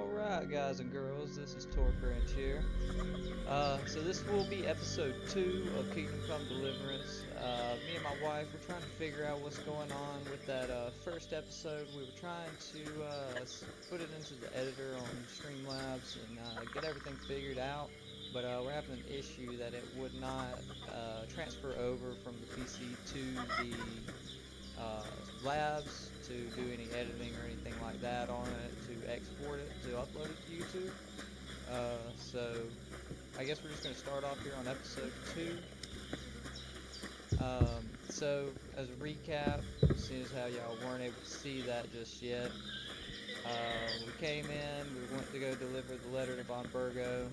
Alright, guys and girls, this is Torque Ranch here. So this will be episode 2 of Kingdom Come Deliverance. Me and my wife were trying to figure out what's going on with that first episode. We were trying to put it into the editor on Streamlabs and get everything figured out. But we're having an issue that it would not transfer over from the PC to the labs to do any editing or anything like that on it, to export it, to upload it to YouTube. So I guess we're just going to start off here on episode 2. So as a recap, seeing as how y'all weren't able to see that just yet, we came in, we went to go deliver the letter to Von Burgo,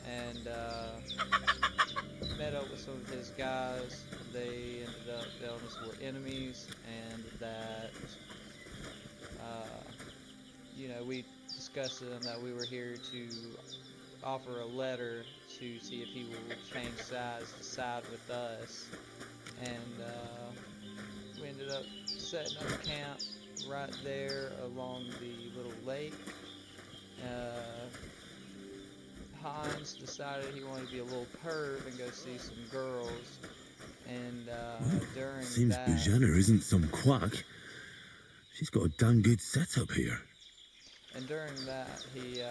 and met up with some of his guys. They ended up telling us we're enemies, and that we discussed with him that we were here to offer a letter to see if he will change sides to side with us. And we ended up setting up camp right there along the little lake. Hans decided he wanted to be a little perv and go see some girls. And during Seems that... Bujana isn't some quack. She's got a damn good setup here. And during that, he,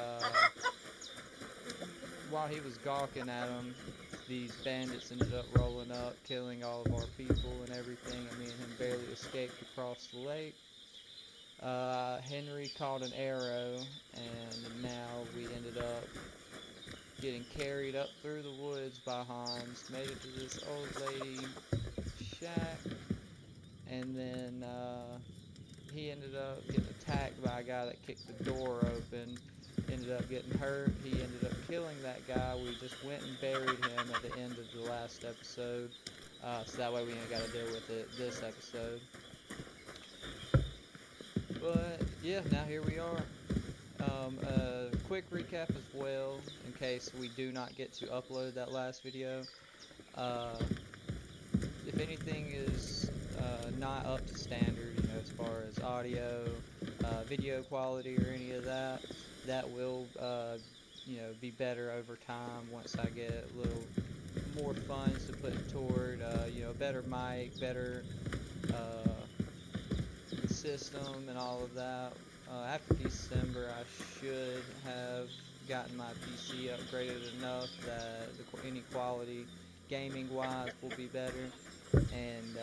while he was gawking at him, these bandits ended up rolling up, killing all of our people and everything, and me and him barely escaped across the lake. Henry caught an arrow, and now we ended up getting carried up through the woods by Hans, made it to this old lady shack, and then he ended up getting attacked by a guy that kicked the door open, ended up getting hurt. He ended up killing that guy. We just went and buried him at the end of the last episode, so that way we ain't got to deal with it this episode. But yeah, now here we are. A quick recap as well, in case we do not get to upload that last video. If anything is not up to standard, as far as audio, video quality, or any of that, that will, be better over time once I get a little more funds to put toward, better mic, better system, and all of that. After December, I should have gotten my PC upgraded enough that any quality, gaming-wise, will be better, and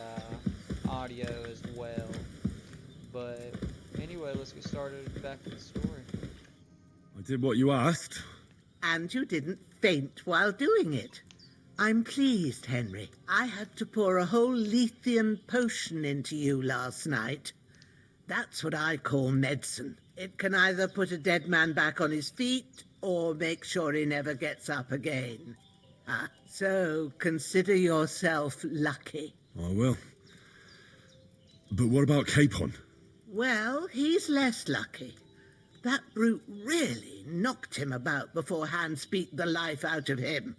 audio as well. But anyway, let's get started back with the story. I did what you asked. And you didn't faint while doing it. I'm pleased, Henry. I had to pour a whole Lethean potion into you last night. That's what I call medicine. It can either put a dead man back on his feet or make sure he never gets up again. So consider yourself lucky. I will. But what about Capon? Well, he's less lucky. That brute really knocked him about before Hans beat the life out of him.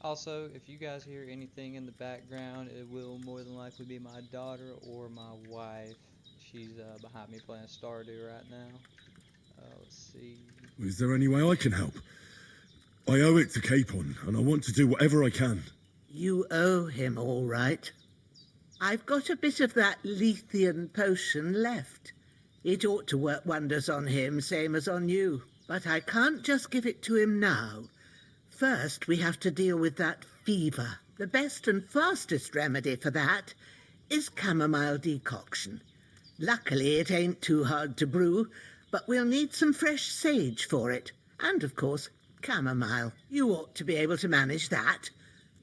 Also, if you guys hear anything in the background, it will more than likely be my daughter or my wife. She's behind me playing Stardew right now. Let's see. Is there any way I can help? I owe it to Capon, and I want to do whatever I can. You owe him, all right. I've got a bit of that Lethean potion left. It ought to work wonders on him, same as on you. But I can't just give it to him now. First, we have to deal with that fever. The best and fastest remedy for that is chamomile decoction. Luckily, it ain't too hard to brew, but we'll need some fresh sage for it. And, of course, chamomile. You ought to be able to manage that.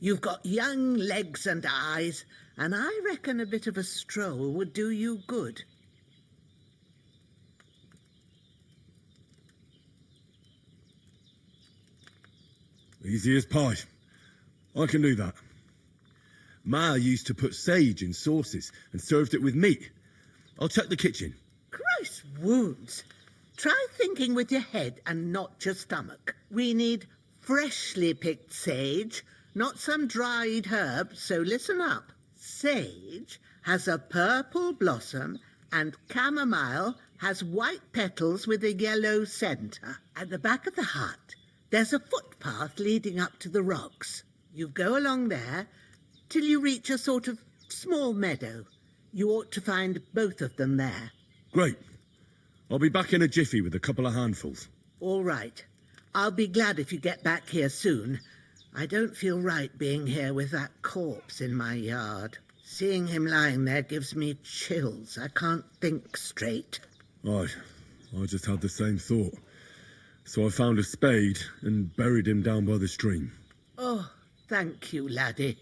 You've got young legs and eyes, and I reckon a bit of a stroll would do you good. Easy as pie. I can do that. Ma used to put sage in sauces and served it with meat. I'll check the kitchen. Christ wounds! Try thinking with your head and not your stomach. We need freshly picked sage, not some dried herb, so listen up. Sage has a purple blossom And chamomile has white petals with a yellow centre. At the back of the hut, there's a footpath leading up to the rocks. You go along there till you reach a sort of small meadow. You ought to find both of them there. Great. I'll be back in a jiffy with a couple of handfuls. All right. I'll be glad if you get back here soon. I don't feel right being here with that corpse in my yard. Seeing him lying there gives me chills. I can't think straight. I just had the same thought. So I found a spade and buried him down by the stream. Oh, thank you, laddie.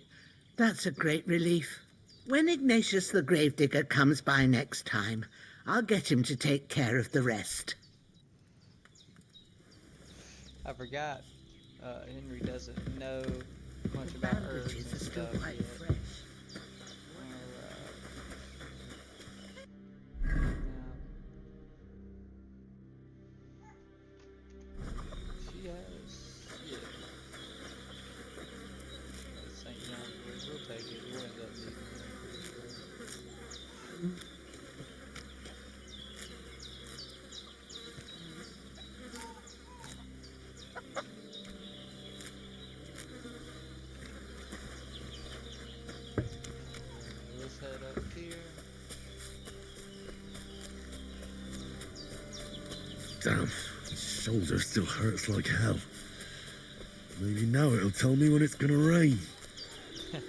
That's a great relief. When Ignatius the Gravedigger comes by next time, I'll get him to take care of the rest. I forgot. Henry doesn't know much about herbs and Bandages are still stuff quite yet. fresh. She has, yeah. St. John's Wood, we'll take it. We'll end up needing it pretty sure. Let's head up here. Damn, his shoulder still hurts like hell. Maybe now it'll tell me when it's gonna rain. In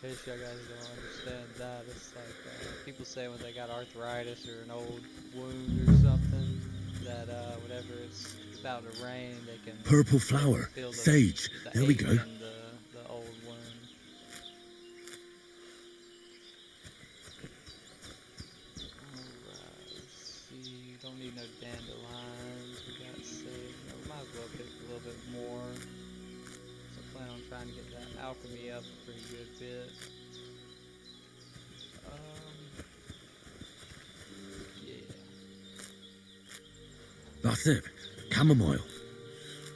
case y'all guys don't understand that, it's like people say when they got arthritis or an old wound or something, that whenever it's about to rain, they can Purple flower, feel the sage. There we ache go. in the old wound. Alright, let's see. Don't need no dandelions. We got sage. No, we might as well pick a little bit more. So I plan on trying to get that alchemy up a pretty good bit. Yeah. That's it. Chamomile.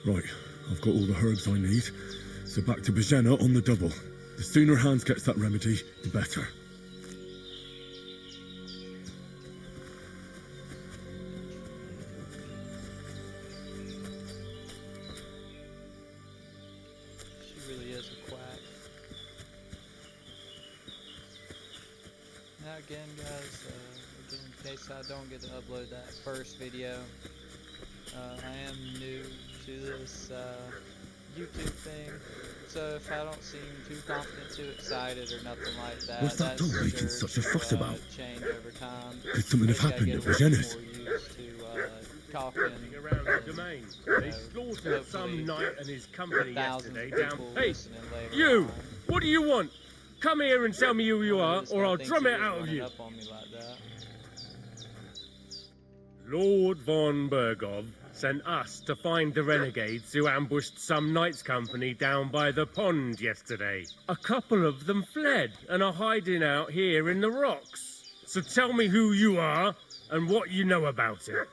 Right, I've got all the herbs I need. So back to Bajena on the double. The sooner Hans gets that remedy, the better. She really is a quack. Now again, guys, again, in case I don't get to upload that first video, I am new to this YouTube thing, so if I don't seem too confident, too excited, or nothing like that, What's that that's dog making sure such a fuss to, about? change over time. Could something have Maybe I happened get at a little bit Bajena's? more used to talking around the and, domain. you They know, slaughtered hopefully some knight and his company thousands yesterday of down. people Hey, listening later you! on. What do you want? Come here and tell me who you are, This or guy I'll thinks drum he it is out of running you. up on me like that. Lord von Bergov sent us to find the renegades who ambushed some knight's company down by the pond yesterday. A couple of them fled and are hiding out here in the rocks. So tell me who you are and what you know about it.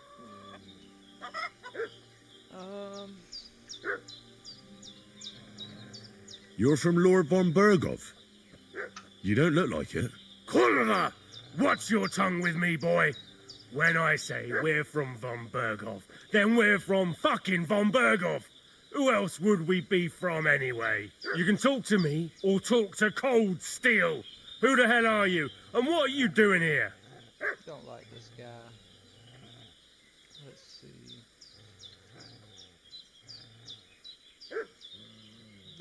You're from Lord von Bergov. You don't look like it. Kulva! Watch your tongue with me, boy. When I say we're from von Bergov, then we're from fucking von Bergov. Who else would we be from anyway? You can talk to me or talk to cold steel. Who the hell are you? And what are you doing here? Don't like this guy. Let's see.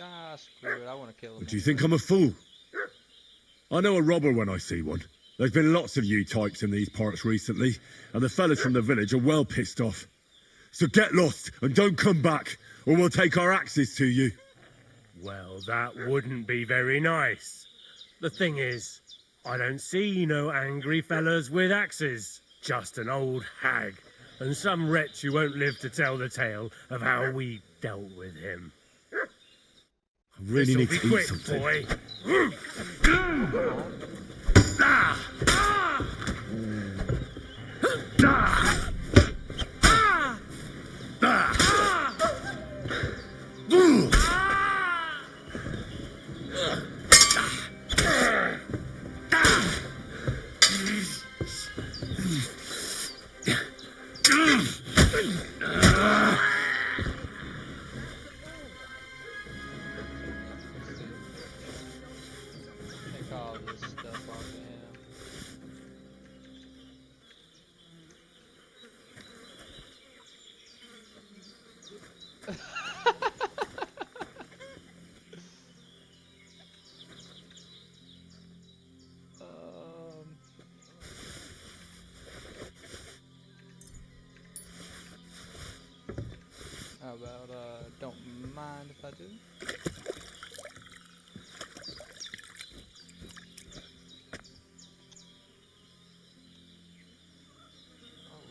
Ah, screw it. I want to kill him. Do you think I'm a fool? I know a robber when I see one. There's been lots of you types in these parts recently, and the fellas from the village are well pissed off. So get lost and don't come back, or we'll take our axes to you. Well, that wouldn't be very nice. The thing is, I don't see no angry fellas with axes. Just an old hag, and some wretch who won't live to tell the tale of how we dealt with him. I really This'll need be to eat quick, something. boy. Take all this stuff off of him. How about, don't mind if I do?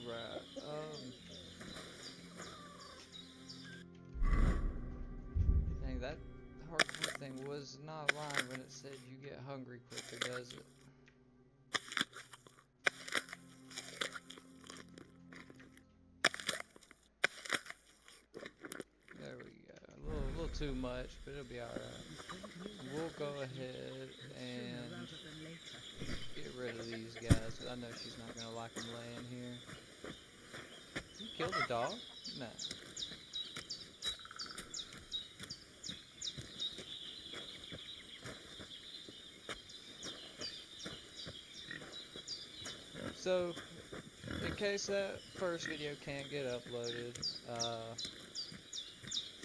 Alright, dang, that hardcore thing was not lying when it said you get hungry quicker, does it? There we go. A little too much, but it'll be alright. We'll go ahead and get rid of these guys. I know she's not gonna like them laying here. Did you kill the dog? No. So, in case that first video can't get uploaded,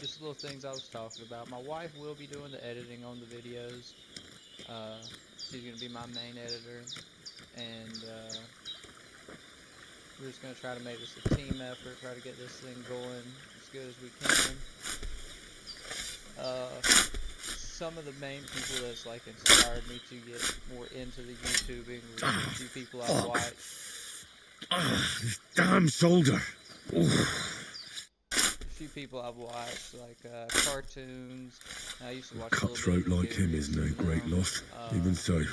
just little things I was talking about. My wife will be doing the editing on the videos. She's going to be my main editor. And we're just going to try to make this a team effort, try to get this thing going as good as we can. Some of the main people that's like inspired me to get more into the YouTubing were a few people I've watched. This damn shoulder. A few people I've watched, like cartoons. I used to watch a little Cutthroat bit of like him is no great loss. Even so,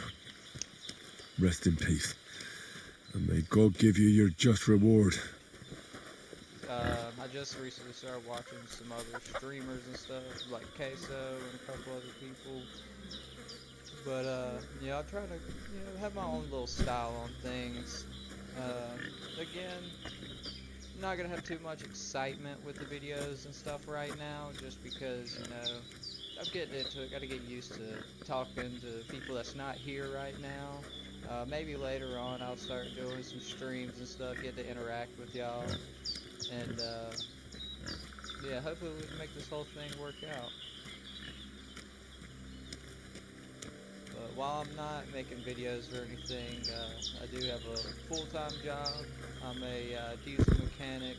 rest in peace. And may God give you your just reward. I just recently started watching some other streamers and stuff, like Queso and a couple other people. But, yeah, I try to, have my own little style on things. Again, I'm not gonna have too much excitement with the videos and stuff right now, just because, I'm getting into it, gotta get used to talking to people that's not here right now. Maybe later on I'll start doing some streams and stuff, get to interact with y'all. And, yeah, hopefully we can make this whole thing work out. But while I'm not making videos or anything, I do have a full-time job. I'm a diesel mechanic.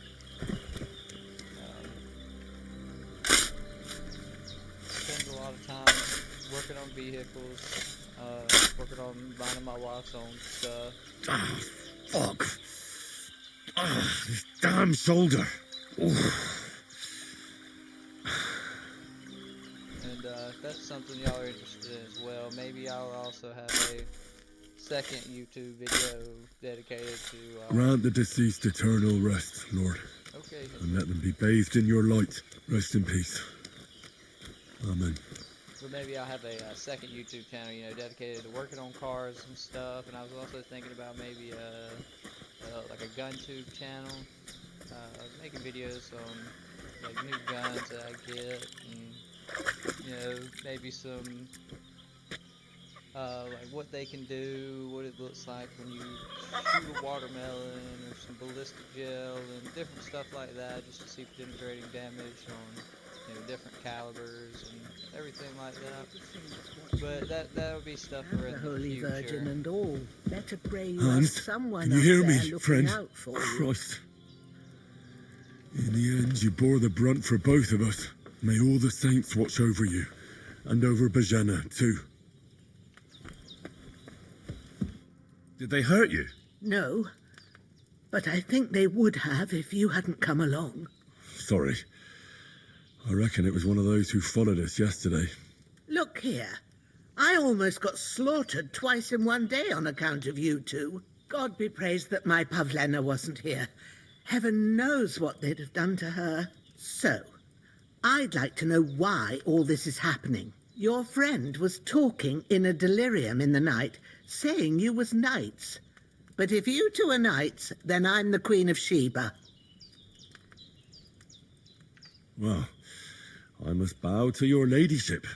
Spend a lot of time working on vehicles, working on buying my wife's own stuff. Ah, fuck. This damn shoulder. And if that's something y'all are interested in as well, maybe I'll also have a second YouTube video dedicated to... Grant the deceased eternal rest, Lord. Okay. And let them be bathed in your light. Rest in peace. Amen. But maybe I'll have a second YouTube channel, dedicated to working on cars and stuff. And I was also thinking about maybe like a gun tube channel, making videos on like new guns that I get, and maybe some like what they can do, what it looks like when you shoot a watermelon, or some ballistic gel and different stuff like that, just to see penetrating damage on different calibers and everything like that. But that would be stuff for in the the Holy future. Virgin and all. Better pray you Hans, have someone can you up hear there me, looking friend? out for you. Christ. In the end, you bore the brunt for both of us. May all the saints watch over you, and over Bajana, too. Did they hurt you? No, but I think they would have if you hadn't come along. Sorry. I reckon it was one of those who followed us yesterday. Look here. I almost got slaughtered twice in one day on account of you two. God be praised that my Pavlena wasn't here. Heaven knows what they'd have done to her. So, I'd like to know why all this is happening. Your friend was talking in a delirium in the night, saying you was knights. But if you two are knights, then I'm the Queen of Sheba. Well, I must bow to your ladyship.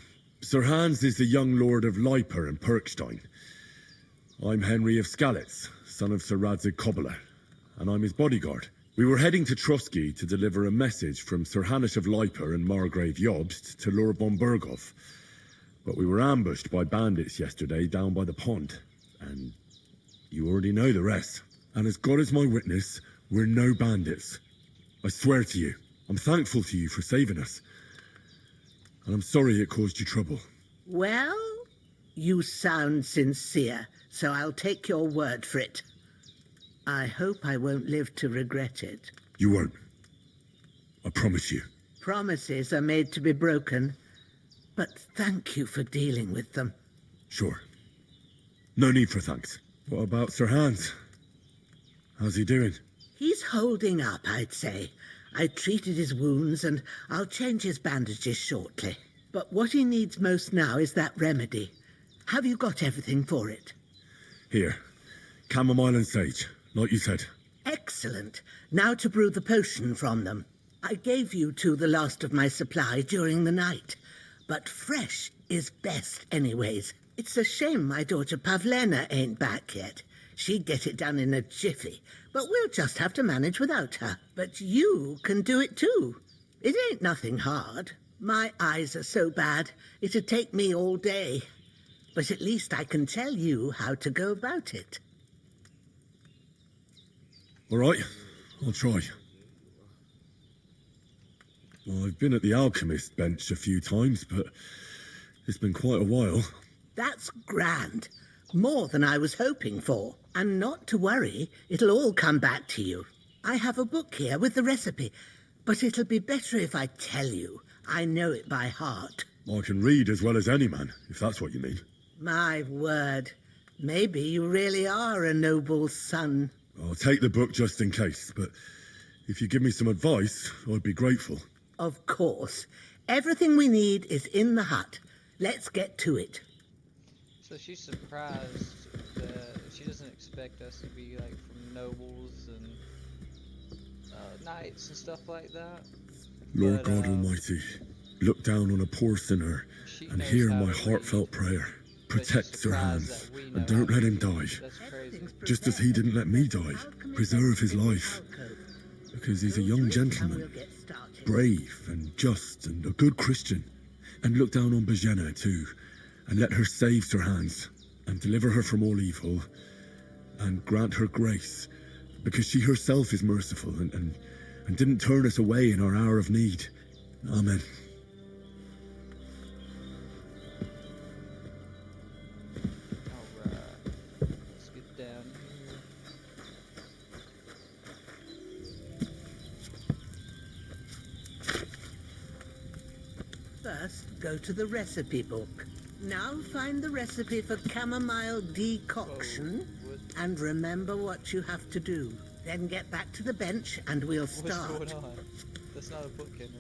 Sir Hans is the young lord of Leiper and Perkstein. I'm Henry of Skalitz, son of Sir Radzig Kobyla, and I'm his bodyguard. We were heading to Trotsky to deliver a message from Sir Hanish of Leiper and Margrave Jobst to Lord von Berghoff. But we were ambushed by bandits yesterday down by the pond, and you already know the rest. And as God is my witness, we're no bandits. I swear to you, I'm thankful to you for saving us. And I'm sorry it caused you trouble. Well, you sound sincere, so I'll take your word for it. I hope I won't live to regret it. You won't. I promise you. Promises are made to be broken, but thank you for dealing with them. Sure. No need for thanks. What about Sir Hans? How's he doing? He's holding up, I'd say. I treated his wounds and I'll change his bandages shortly. But what he needs most now is that remedy. Have you got everything for it? Here. Chamomile and sage, like you said. Excellent. Now to brew the potion from them. I gave you two the last of my supply during the night, but fresh is best anyways. It's a shame my daughter Pavlena ain't back yet. She'd get it done in a jiffy, but we'll just have to manage without her. But you can do it too. It ain't nothing hard. My eyes are so bad, it'd take me all day. But at least I can tell you how to go about it. All right, I'll try. Well, I've been at the alchemist bench a few times, but it's been quite a while. That's grand. More than I was hoping for. And not to worry, it'll all come back to you. I have a book here with the recipe, but it'll be better if I tell you. I know it by heart. I can read as well as any man, if that's what you mean. My word. Maybe you really are a noble son. I'll take the book just in case, but if you give me some advice, I'd be grateful. Of course. Everything we need is in the hut. Let's get to it. So she's surprised that she doesn't expect us to be like from nobles and knights and stuff like that. Lord But, God Almighty, look down on a poor sinner she and knows hear how my to heartfelt prayer. But she's Protect Sir surprised Hans, that we know and don't how let to him do it. die. That's crazy. Just as he didn't let me die. Preserve his life. Because he's a young gentleman, brave and just and a good Christian. And look down on Bajena too, and let her save Sir Hans, and deliver her from all evil, and grant her grace, because she herself is merciful and didn't turn us away in our hour of need. Amen. Alright. Let's get down here. First, go to the recipe book. Now find the recipe for chamomile decoction and remember what you have to do. Then get back to the bench and we'll start. What's going on? That's not a book, Henry.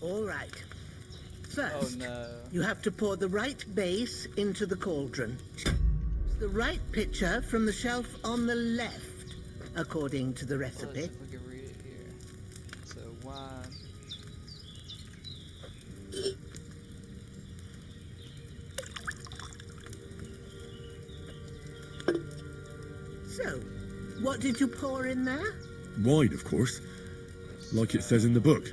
All right. First, Oh no. you have to pour the right base into the cauldron. The right pitcher from the shelf on the left, according to the Well, let's recipe. see if we can read it here. So wine. So, what did you pour in there? Wine, of course, like it says in the book.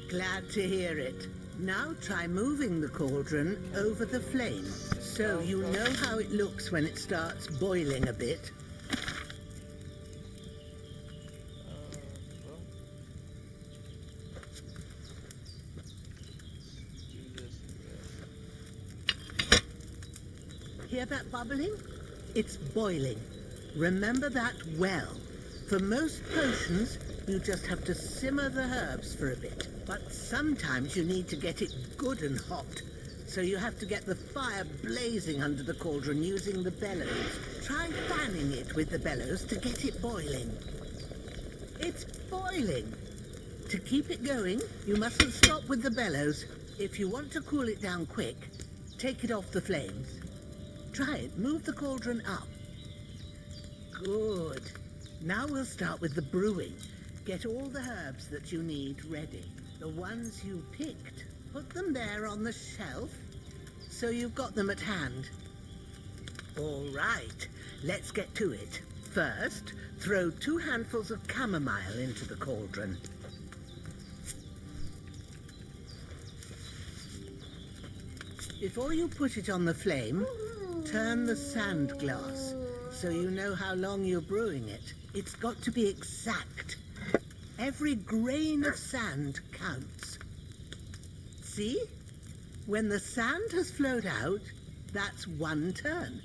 Glad to hear it. Now try moving the cauldron over the flame, so you know how it looks when it starts boiling a bit. Well. Let's do this, I guess. Hear that bubbling? It's boiling. Remember that well. For most potions, you just have to simmer the herbs for a bit. But sometimes you need to get it good and hot. So you have to get the fire blazing under the cauldron using the bellows. Try fanning it with the bellows to get it boiling. It's boiling. To keep it going, you mustn't stop with the bellows. If you want to cool it down quick, take it off the flames. Try it. Move the cauldron up. Good. Now we'll start with the brewing. Get all the herbs that you need ready. The ones you picked, put them there on the shelf so you've got them at hand. All right, let's get to it. First, throw 2 handfuls of chamomile into the cauldron. Before you put it on the flame, turn the sand glass so you know how long you're brewing it. It's got to be exact. Every grain of sand counts. See? When the sand has flowed out, that's 1 turn.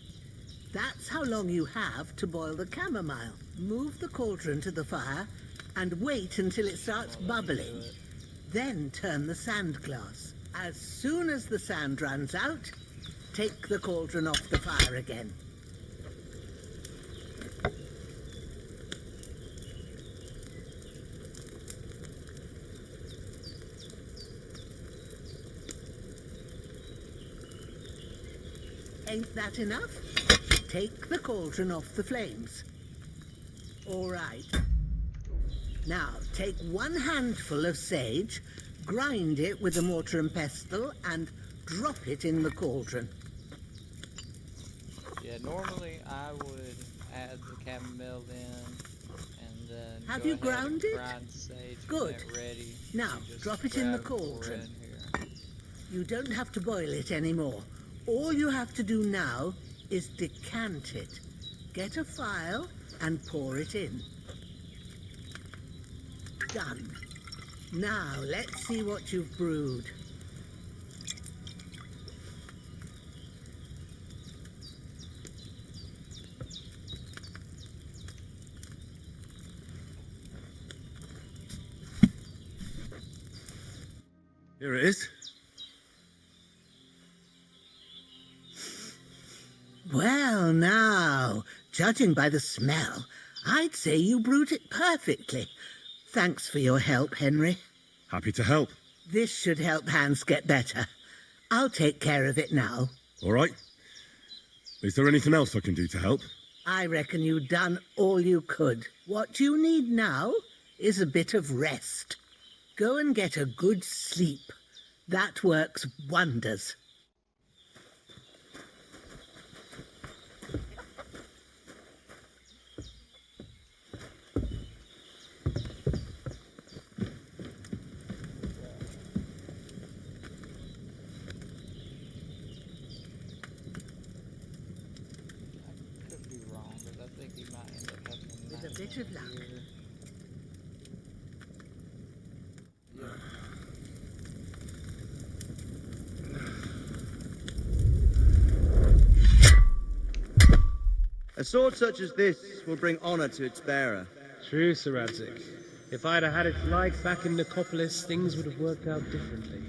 That's how long you have to boil the chamomile. Move the cauldron to the fire and wait until it starts bubbling. Then turn the sand glass. As soon as the sand runs out, take the cauldron off the fire again. Ain't that enough? Take the cauldron off the flames. All right. Now, take 1 handful of sage, grind it with a mortar and pestle, and drop it in the cauldron. Yeah, normally I would add the chamomile in, and then Have go you ahead ground and it? grind sage. Good. Get it ready. Now, and just drop it in the grab and pour cauldron. in here. You don't have to boil it anymore. All you have to do now is decant it. Get a phial and pour it in. Done. Now, let's see what you've brewed. Here it is. Well, now, judging by the smell, I'd say you brewed it perfectly. Thanks for your help, Henry. Happy to help. This should help Hans get better. I'll take care of it now. All right. Is there anything else I can do to help? I reckon you've done all you could. What you need now is a bit of rest. Go and get a good sleep. That works wonders. I could be wrong, but I think he might end up having a With a knife bit in of luck. here. Yeah. A sword such as this will bring honor to its bearer. True, Sir Radzik. If I'd have had its like back in Nicopolis, things would have worked out differently.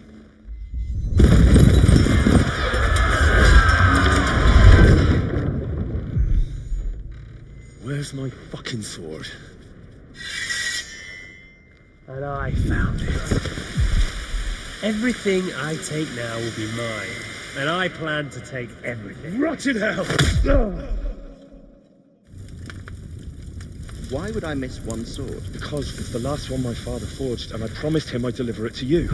Where's my fucking sword? And I found it. Everything I take now will be mine, and I plan to take everything. Rotted hell! Why would I miss one sword? Because it's the last one my father forged, and I promised him I'd deliver it to you.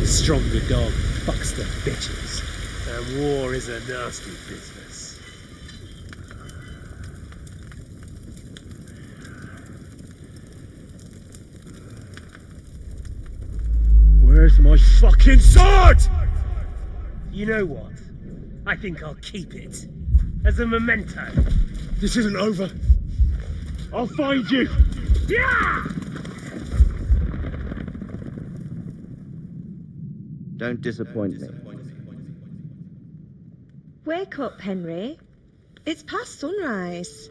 Stronger dog fucks the bitches, and war is a nasty business. Where's my fucking sword? You know what? I think I'll keep it as a memento. This isn't over. I'll find you. Yeah! Don't disappoint me. Wake up, Henry. It's past sunrise.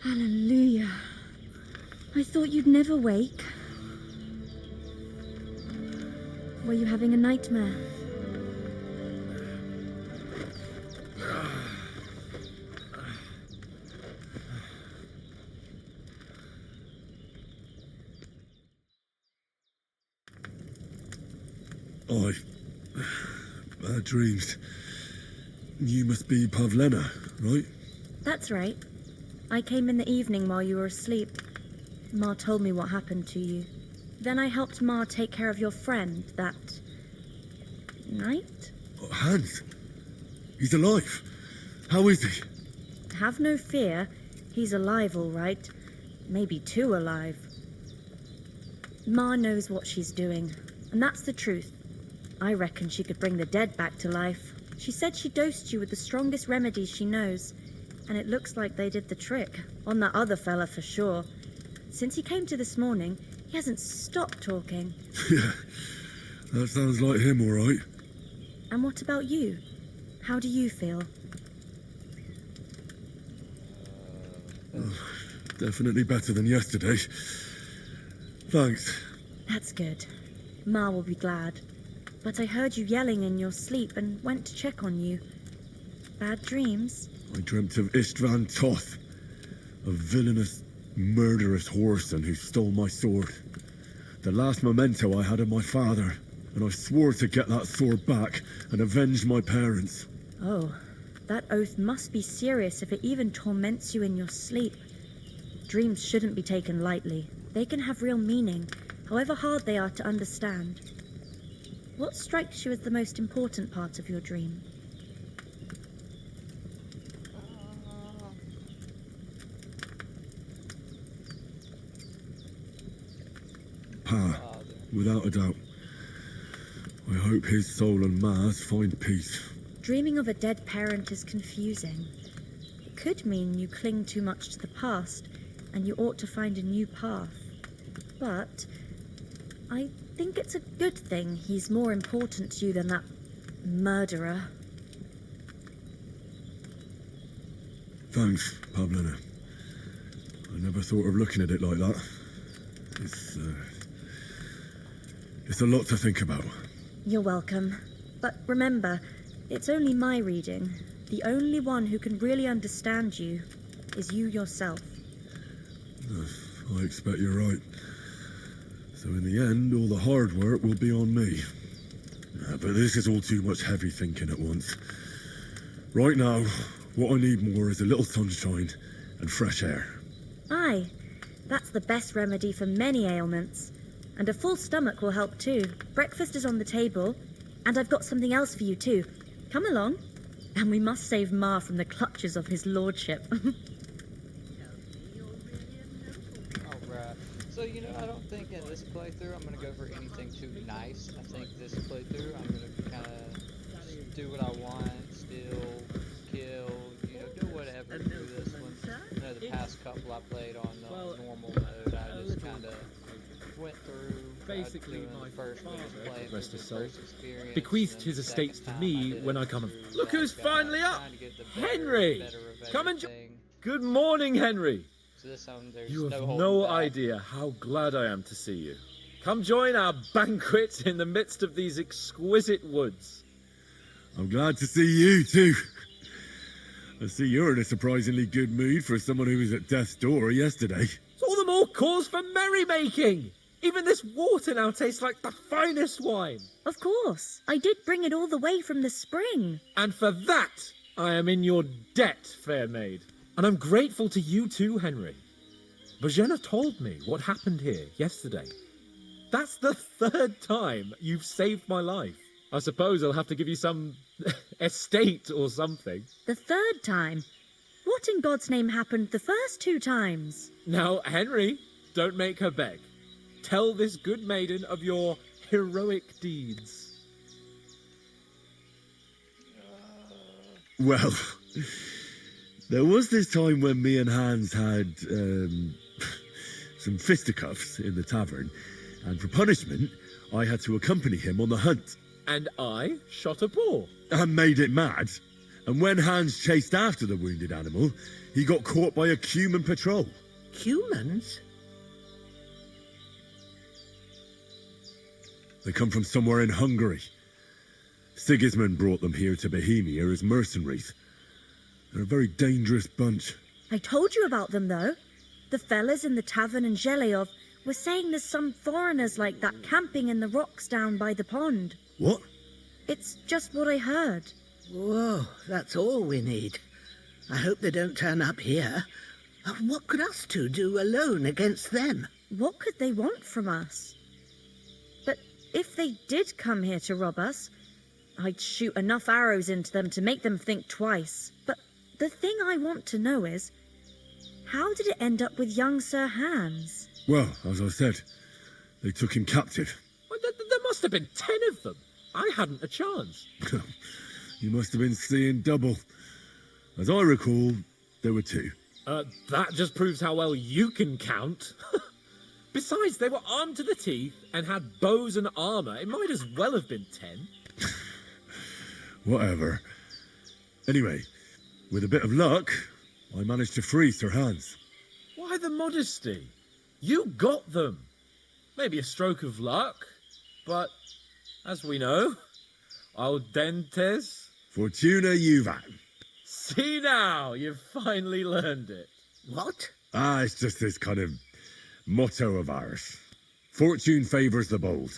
Hallelujah. I thought you'd never wake. Were you having a nightmare? I... Bad dreams. You must be Pavlena, right? That's right. I came in the evening while you were asleep. Ma told me what happened to you. Then I helped Ma take care of your friend that night. Oh, Hans. He's alive. How is he? Have no fear. He's alive, all right. Maybe too alive. Ma knows what she's doing, and that's the truth. I reckon she could bring the dead back to life. She said she dosed you with the strongest remedies she knows, and it looks like they did the trick. On that other fella for sure. Since he came to this morning, he hasn't stopped talking. Yeah, that sounds like him, all right. And what about you? How do you feel? Definitely better than yesterday. Thanks. That's good. Ma will be glad. But I heard you yelling in your sleep and went to check on you. Bad dreams? I dreamt of Istvan Toth, a villainous, murderous whoreson who stole my sword. The last memento I had of my father, and I swore to get that sword back and avenge my parents. Oh, that oath must be serious if it even torments you in your sleep. Dreams shouldn't be taken lightly. They can have real meaning, however hard they are to understand. What strikes you as the most important part of your dream? Pa, without a doubt. I hope his soul and Ma's find peace. Dreaming of a dead parent is confusing. It could mean you cling too much to the past and you ought to find a new path. But I think it's a good thing he's more important to you than that murderer. Thanks, Pavlena. I never thought of looking at it like that. It's a lot to think about. You're welcome. But remember, it's only my reading. The only one who can really understand you is you yourself. I expect you're right. So in the end, all the hard work will be on me. But this is all too much heavy thinking at once. Right now, what I need more is a little sunshine and fresh air. Aye, that's the best remedy for many ailments. And a full stomach will help too. Breakfast is on the table, and I've got something else for you too. Come along. And we must save Ma from the clutches of his lordship. Alright. So, I don't think in this playthrough I'm going to go for anything too nice. I think this playthrough I'm going to kind of do what I want, steal, kill, do whatever through this one. The past couple I played on normal mode, I just kind of went through basically my first father, rest his soul, bequeathed his estates to me when I come of... Look who's finally up! Henry! Come and Good morning, Henry! So this one, You have no idea how glad I am to see you. Come join our banquet in the midst of these exquisite woods. I'm glad to see you too. I see you're in a surprisingly good mood for someone who was at death's door yesterday. It's all the more cause for merrymaking! Even this water now tastes like the finest wine. Of course. I did bring it all the way from the spring. And for that, I am in your debt, fair maid. And I'm grateful to you too, Henry. Bojena told me what happened here yesterday. That's the third time you've saved my life. I suppose I'll have to give you some estate or something. The third time? What in God's name happened the first 2 times? Now, Henry, don't make her beg. Tell this good maiden of your heroic deeds. Well, there was this time when me and Hans had some fisticuffs in the tavern, and for punishment, I had to accompany him on the hunt. And I shot a boar. And made it mad. And when Hans chased after the wounded animal, he got caught by a Cuman patrol. Humans? They come from somewhere in Hungary. Sigismund brought them here to Bohemia as mercenaries. They're a very dangerous bunch. I told you about them, though. The fellas in the tavern in Zheleov were saying there's some foreigners like that camping in the rocks down by the pond. What? It's just what I heard. Whoa, that's all we need. I hope they don't turn up here. What could us two do alone against them? What could they want from us? But if they did come here to rob us, I'd shoot enough arrows into them to make them think twice. But the thing I want to know is, how did it end up with young Sir Hans? Well, as I said, they took him captive. Well, there must have been 10 of them. I hadn't a chance. You must have been seeing double. As I recall, there were 2. That just proves how well you can count. Besides, they were armed to the teeth and had bows and armour. It might as well have been 10. Whatever. Anyway, with a bit of luck, I managed to free Sir Hans. Why the modesty? You got them. Maybe a stroke of luck, but as we know, audentes. Fortuna juvat. See now, you've finally learned it. What? It's just this kind of motto of ours. Fortune favours the bold.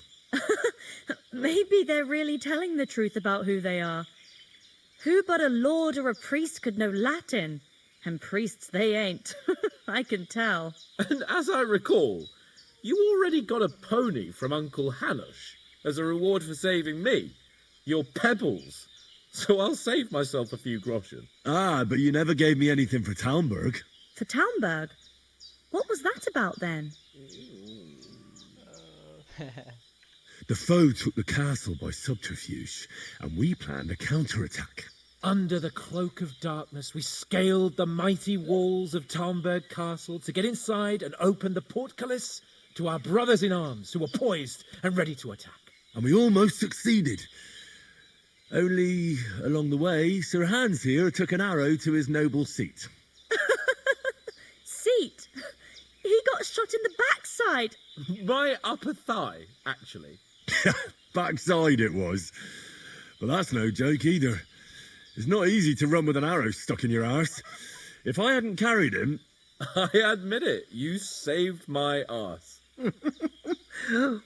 Maybe they're really telling the truth about who they are. Who but a lord or a priest could know Latin? And priests they ain't. I can tell. And as I recall, you already got a pony from Uncle Hanush as a reward for saving me. Your pebbles. So I'll save myself a few groschen. But you never gave me anything for Talmberg. For Talmberg? What was that about then? The foe took the castle by subterfuge, and we planned a counterattack. Under the cloak of darkness, we scaled the mighty walls of Talmberg Castle to get inside and open the portcullis to our brothers in arms who were poised and ready to attack. And we almost succeeded. Only, along the way, Sir Hans here took an arrow to his noble seat. Seat? He got shot in the backside. My upper thigh, actually. Backside it was. But that's no joke either. It's not easy to run with an arrow stuck in your arse. If I hadn't carried him... I admit it, you saved my arse.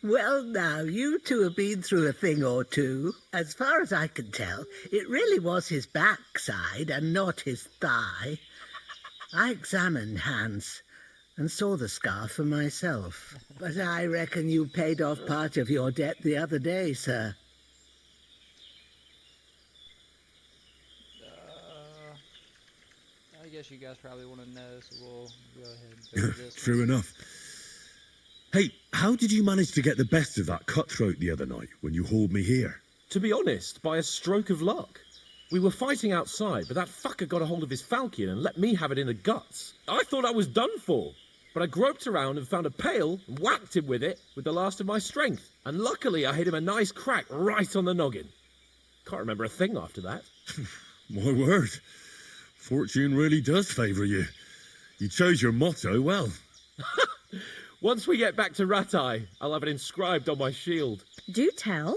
Well, now, you two have been through a thing or two. As far as I can tell, it really was his backside and not his thigh. I examined Hans and saw the scar for myself. But I reckon you paid off part of your debt the other day, sir. I guess you guys probably want to know, so we'll go ahead and finish this. True enough. Hey, how did you manage to get the best of that cutthroat the other night when you hauled me here? To be honest, by a stroke of luck. We were fighting outside, but that fucker got a hold of his falchion and let me have it in the guts. I thought I was done for, but I groped around and found a pail and whacked him with it with the last of my strength. And luckily I hit him a nice crack right on the noggin. Can't remember a thing after that. My word. Fortune really does favour you. You chose your motto well. Once we get back to Ratai, I'll have it inscribed on my shield. Do tell.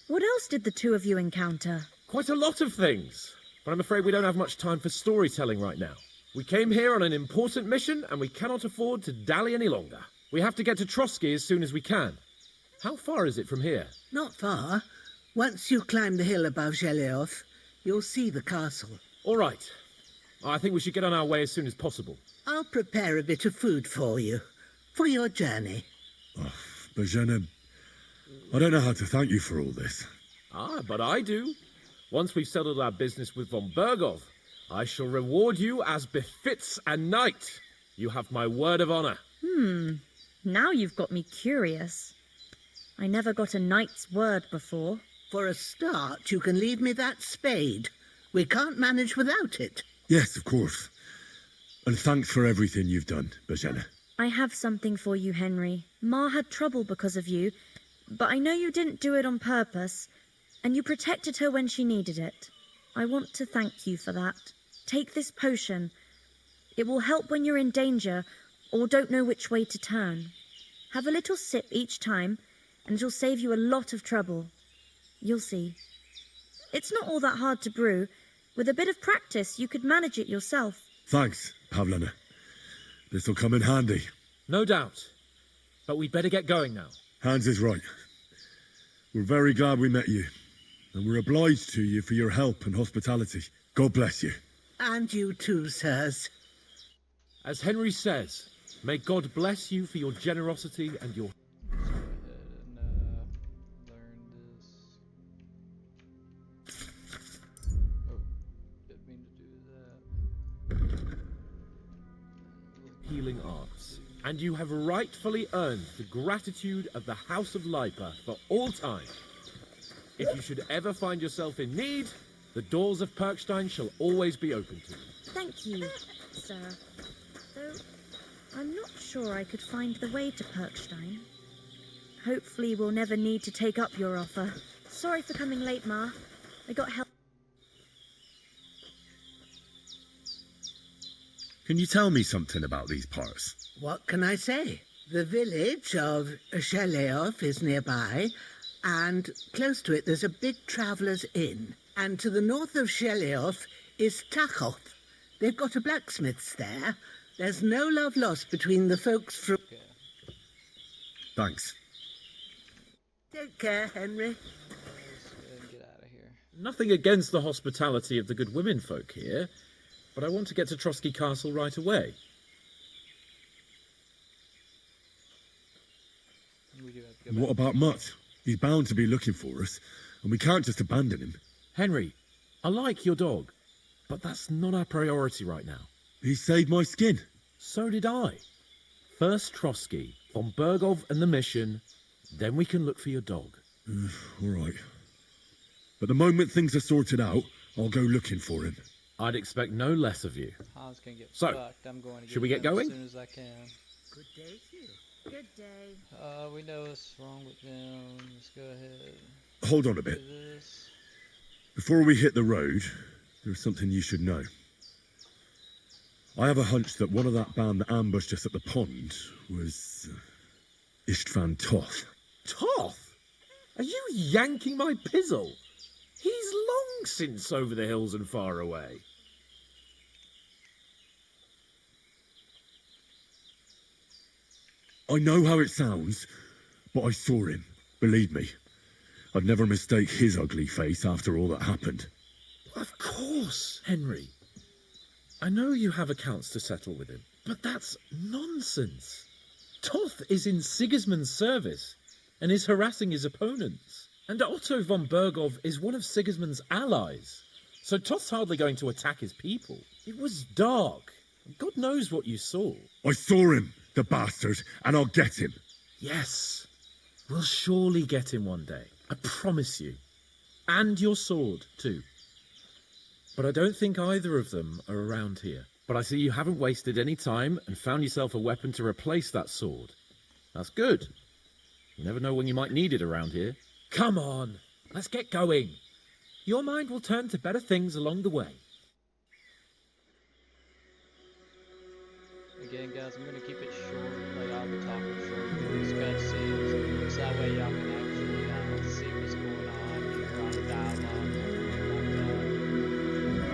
What else did the two of you encounter? Quite a lot of things, but I'm afraid we don't have much time for storytelling right now. We came here on an important mission, and we cannot afford to dally any longer. We have to get to Trotsky as soon as we can. How far is it from here? Not far. Once you climb the hill above Zheleoth, you'll see the castle. All right. I think we should get on our way as soon as possible. I'll prepare a bit of food for you, for your journey. Oh, Bozhena, I don't know how to thank you for all this. But I do. Once we've settled our business with von Bergov, I shall reward you as befits a knight. You have my word of honor. Now you've got me curious. I never got a knight's word before. For a start, you can leave me that spade. We can't manage without it. Yes, of course. And thanks for everything you've done, Bozhena. I have something for you, Henry. Ma had trouble because of you, but I know you didn't do it on purpose, and you protected her when she needed it. I want to thank you for that. Take this potion. It will help when you're in danger or don't know which way to turn. Have a little sip each time, and it'll save you a lot of trouble. You'll see. It's not all that hard to brew. With a bit of practice, you could manage it yourself. Thanks, Pavlena. This'll come in handy. No doubt. But we'd better get going now. Hans is right. We're very glad we met you, and we're obliged to you for your help and hospitality. God bless you. And you too, sirs. As Henry says, may God bless you for your generosity and your... Let's go ahead and learn this. Oh, didn't mean to do that. healing arts. And you have rightfully earned the gratitude of the House of Lipa for all time. If you should ever find yourself in need, the doors of Perkstein shall always be open to you. Thank you, sir. Though I'm not sure I could find the way to Perkstein. Hopefully we'll never need to take up your offer. Sorry for coming late, Ma. I got help. Can you tell me something about these parts? What can I say? The village of Sheleov is nearby, and close to it there's a big traveller's inn. And to the north of Sheleov is Tachov. They've got a blacksmith's there. There's no love lost between the folks from... Okay. Thanks. Take care, Henry. Let's go ahead and get out of here. Nothing against the hospitality of the good women folk here, but I want to get to Trotsky Castle right away. We do have to go What back. about Mutt? He's bound to be looking for us, and we can't just abandon him. Henry, I like your dog, but that's not our priority right now. He saved my skin. So did I. First Trotsky, von Bergov and the mission, then we can look for your dog. All right. But the moment things are sorted out, I'll go looking for him. I'd expect no less of you. Hans can get So, fucked. I'm going to should we get them going? as soon as I can. Good day to you. Good day. We know what's wrong with them. Let's go ahead. Hold on a Do bit. this. Before we hit the road, there's something you should know. I have a hunch that one of that band that ambushed us at the pond was Istvan Toth. Toth? Are you yanking my pizzle? He's long since over the hills and far away. I know how it sounds, but I saw him. Believe me. I'd never mistake his ugly face after all that happened. Of course, Henry. I know you have accounts to settle with him, but that's nonsense. Toth is in Sigismund's service and is harassing his opponents. And Otto von Bergov is one of Sigismund's allies. So Toth's hardly going to attack his people. It was dark. God knows what you saw. I saw him, the bastard, and I'll get him. Yes, we'll surely get him one day. I promise you. And your sword, too. But I don't think either of them are around here. But I see you haven't wasted any time and found yourself a weapon to replace that sword. That's good. You never know when you might need it around here. Come on, let's get going. Your mind will turn to better things along the way. Again, guys, I'm going to keep it short. Like, I'll be talking short through these cutscenes. So that way y'all can actually see what's going on here on the dialogue and everything like that.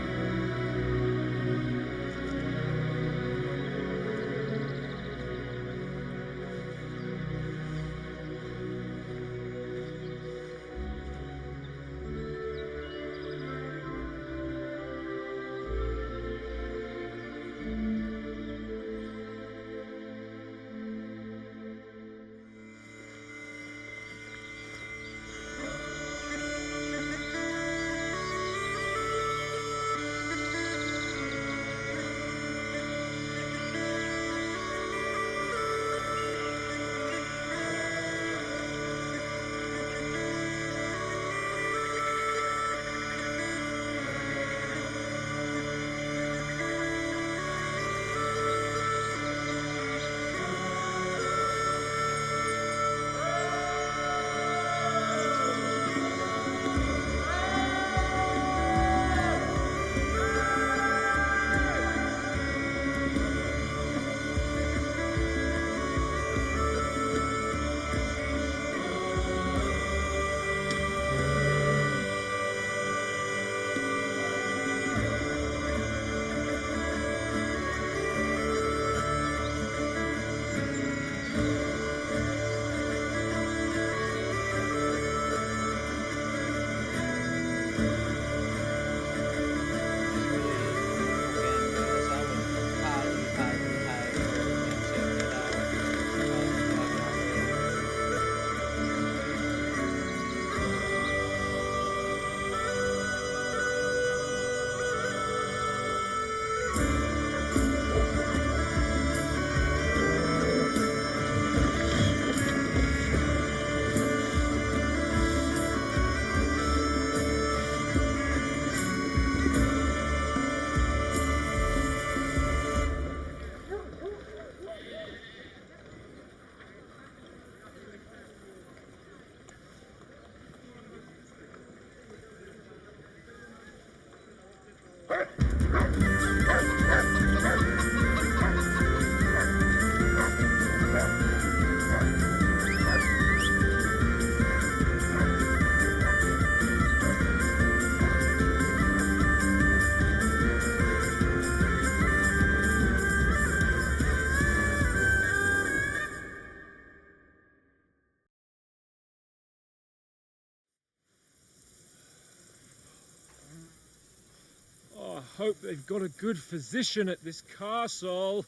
Oh, I hope they've got a good physician at this castle.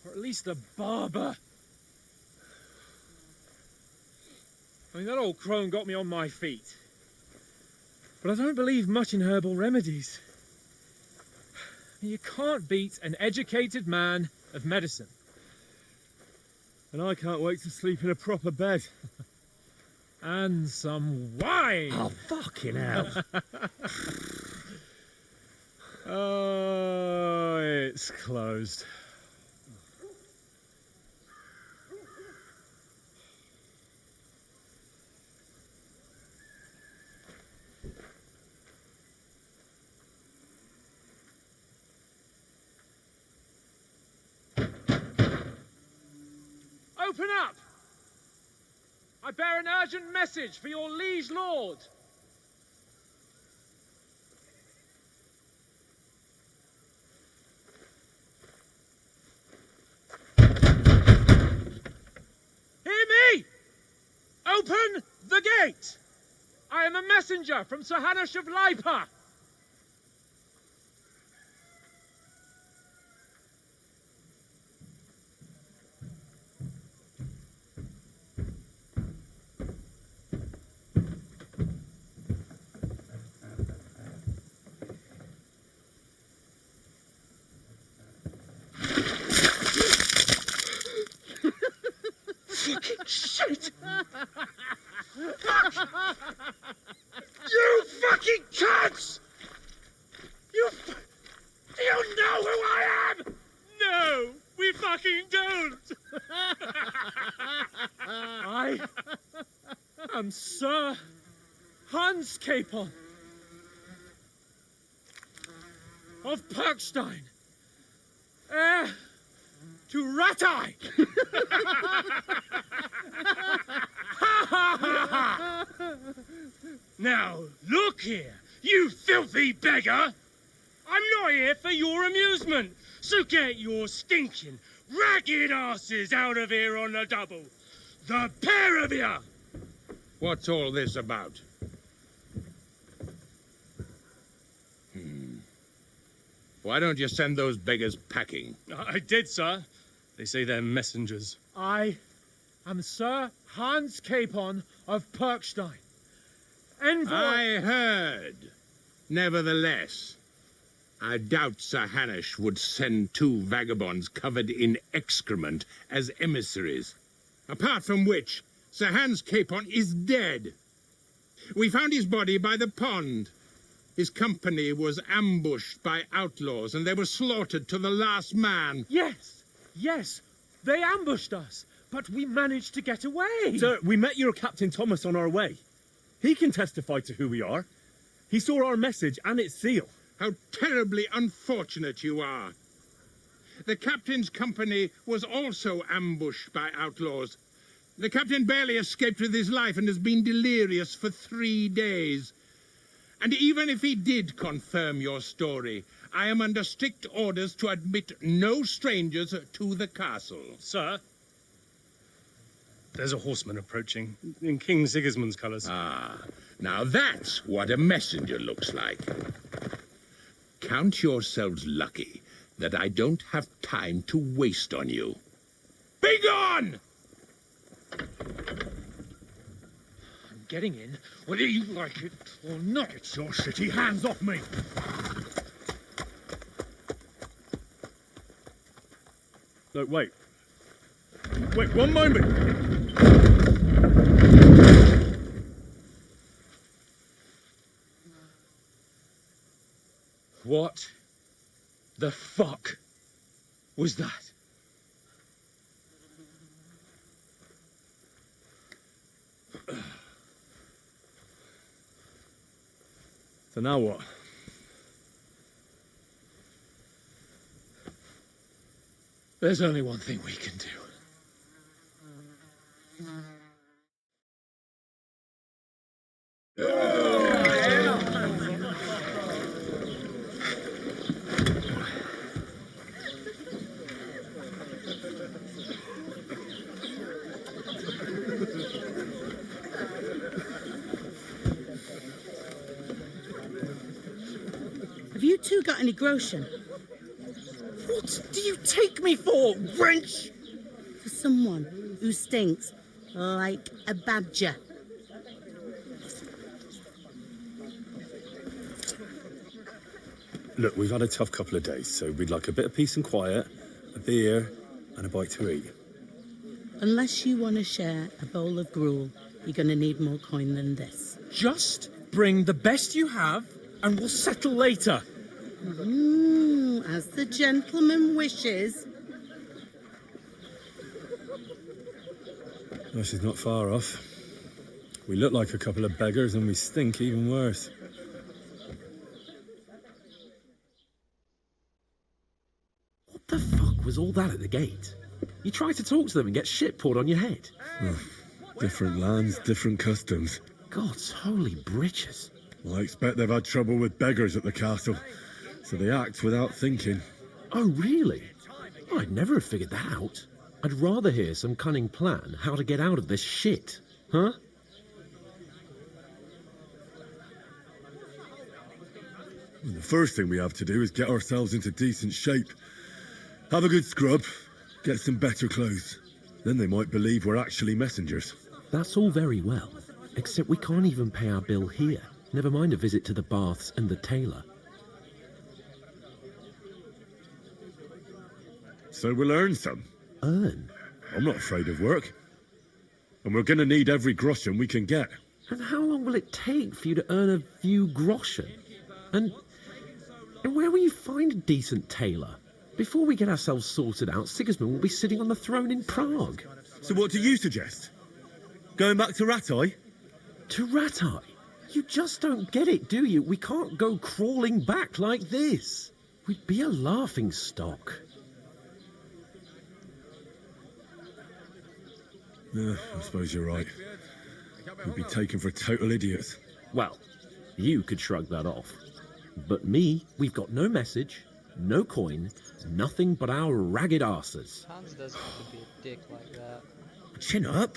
Or at least a barber. I mean, that old crone got me on my feet. But I don't believe much in herbal remedies. You can't beat an educated man of medicine. And I can't wait to sleep in a proper bed. And some wine! Oh, fucking hell. Oh, it's closed. Open up! I bear an urgent message for your liege lord. Hear me! Open the gate! I am a messenger from Sir Hanush of Lipa. Shit! Fuck! You fucking cunts! Do you know who I am? No, we fucking don't. I am Sir Hans Capon of Perkstein, heir to Ratai. Now, look here, you filthy beggar! I'm not here for your amusement, so get your stinking, ragged asses out of here on the double. The pair of you! What's all this about? Why don't you send those beggars packing? I did, sir. They say they're messengers. I am Sir Hans Capon of Perkstein, envoy. I heard. Nevertheless, I doubt Sir Hanush would send two vagabonds covered in excrement as emissaries. Apart from which, Sir Hans Capon is dead. We found his body by the pond. His company was ambushed by outlaws, and they were slaughtered to the last man. Yes, they ambushed us, but we managed to get away. Sir, we met your Captain Thomas on our way. He can testify to who we are. He saw our message and its seal. How terribly unfortunate you are. The captain's company was also ambushed by outlaws. The captain barely escaped with his life and has been delirious for 3 days. And even if he did confirm your story, I am under strict orders to admit no strangers to the castle. Sir, there's a horseman approaching in King Sigismund's colours. Ah, now that's what a messenger looks like. Count yourselves lucky that I don't have time to waste on you. Be gone! I'm getting in, whether you like it or not. Get your shitty hands off me! No, wait. Wait, one moment! What the fuck was that? So now what? There's only one thing we can do. Have you two got any groschen? What do you take me for, wench? For someone who stinks like a badger. Look, we've had a tough couple of days, so we'd like a bit of peace and quiet, a beer, and a bite to eat. Unless you want to share a bowl of gruel, you're going to need more coin than this. Just bring the best you have, and we'll settle later. As the gentleman wishes. Well, she's not far off. We look like a couple of beggars, and we stink even worse. What the fuck was all that at the gate? You try to talk to them and get shit poured on your head. Different lands, different customs. God's holy britches. Well, I expect they've had trouble with beggars at the castle, so they act without thinking. Oh, really? I'd never have figured that out. I'd rather hear some cunning plan how to get out of this shit. Huh? The first thing we have to do is get ourselves into decent shape. Have a good scrub, get some better clothes. Then they might believe we're actually messengers. That's all very well, except we can't even pay our bill here. Never mind a visit to the baths and the tailor. So we'll earn some. Earn? I'm not afraid of work. And we're going to need every groschen we can get. And how long will it take for you to earn a few groschen? And where will you find a decent tailor? Before we get ourselves sorted out, Sigismund will be sitting on the throne in Prague. So what do you suggest? Going back to Ratai? To Ratai? You just don't get it, do you? We can't go crawling back like this. We'd be a laughing stock. I suppose you're right. We'd be taken for total idiots. Well, you could shrug that off. But me, we've got no message, no coin, nothing but our ragged arses. Hans doesn't have to be a dick like that. Chin up.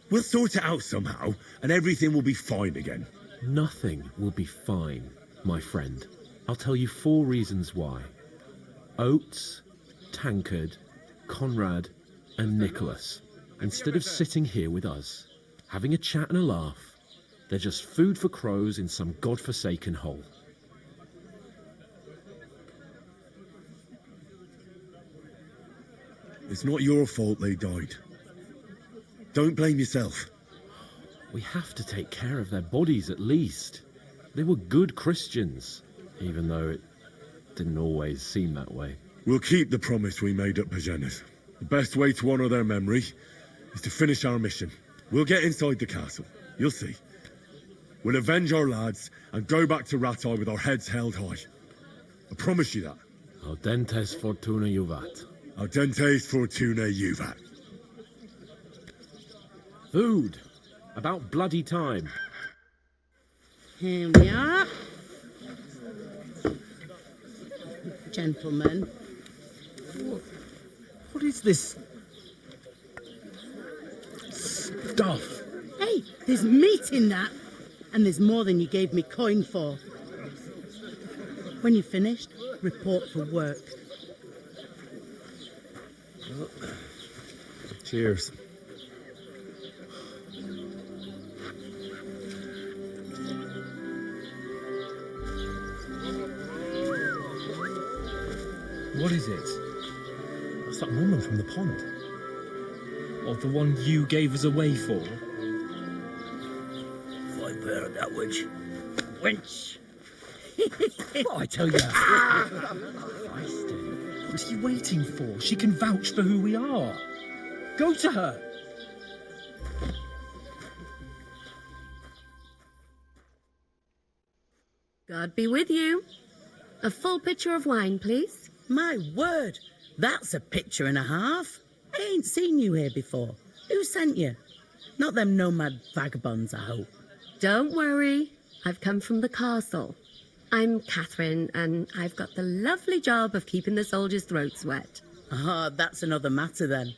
We'll sort it out somehow, and everything will be fine again. Nothing will be fine, my friend. I'll tell you 4 reasons why. Oates, Tankard, Conrad, and Nicholas. Instead of sitting here with us, having a chat and a laugh, they're just food for crows in some godforsaken hole. It's not your fault they died. Don't blame yourself. We have to take care of their bodies at least. They were good Christians, even though it didn't always seem that way. We'll keep the promise we made at Bajena's. The best way to honour their memory is to finish our mission. We'll get inside the castle. You'll see. We'll avenge our lads and go back to Ratai with our heads held high. I promise you that. Audentes fortuna juvat. Audentes fortuna juvat. Food. About bloody time. Here we are. Gentlemen. What is this stuff? Hey, there's meat in that. And there's more than you gave me coin for. When you're finished, report for work. Cheers. What is it? It's that woman from the pond. Or the one you gave us away for? I bear that witch. Wench. What I tell you? What are you waiting for? She can vouch for who we are. Go to her. God be with you. A full pitcher of wine, please. My word, That's a picture and a half. I ain't seen you here before. Who sent you? Not them nomad vagabonds, I hope. Don't worry. I've come from the castle. I'm Catherine, and I've got the lovely job of keeping the soldiers' throats wet. Ah, that's another matter then.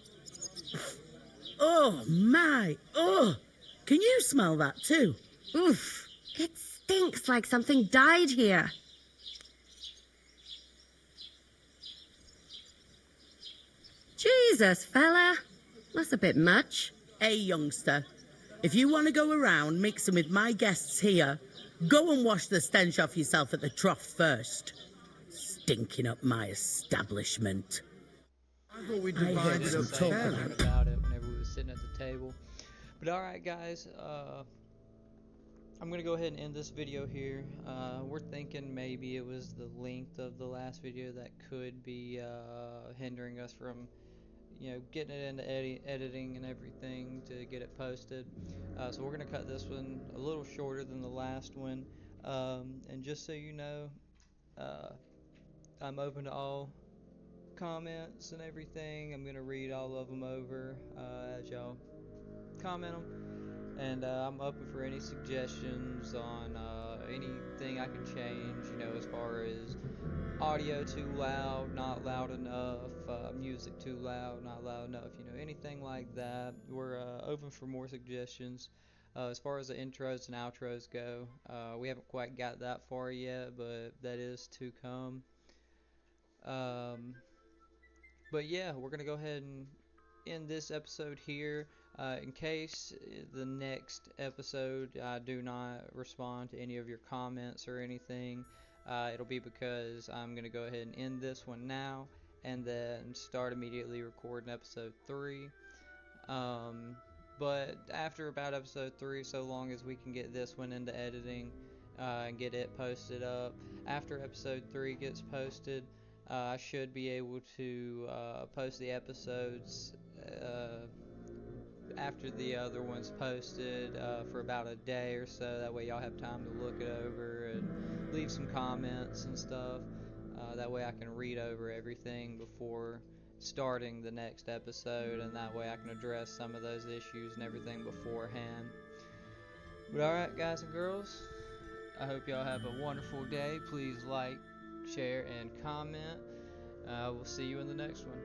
Oh, my. Oh, can you smell that too? Oof. It stinks like something died here. Jesus, fella. That's a bit much. Hey, youngster. If you want to go around mixing with my guests here, go and wash the stench off yourself at the trough first. Stinking up my establishment. I thought we I heard divided some up talk Something about it whenever we were sitting at the table. But alright guys, I'm going to go ahead and end this video here. We're thinking maybe it was the length of the last video that could be hindering us from, getting it into editing and everything to get it posted. So we're going to cut this one a little shorter than the last one. And just so you know, I'm open to all comments and everything. I'm going to read all of them over as y'all comment them. And I'm open for any suggestions on anything I can change, as far as audio too loud, not loud enough, music too loud, not loud enough, anything like that. We're open for more suggestions. As far as the intros and outros go, we haven't quite got that far yet, but that is to come. But yeah, we're going to go ahead and end this episode here. In case the next episode I do not respond to any of your comments or anything, it'll be because I'm going to go ahead and end this one now and then start immediately recording episode 3. But after about episode 3, so long as we can get this one into editing and get it posted up, after episode 3 gets posted, I should be able to post the episodes after the other one's posted for about a day or so. That way y'all have time to look it over and leave some comments and stuff. That way I can read over everything before starting the next episode, and that way I can address some of those issues and everything beforehand. But alright guys and girls, I hope y'all have a wonderful day. Please like, share, and comment. We'll see you in the next one.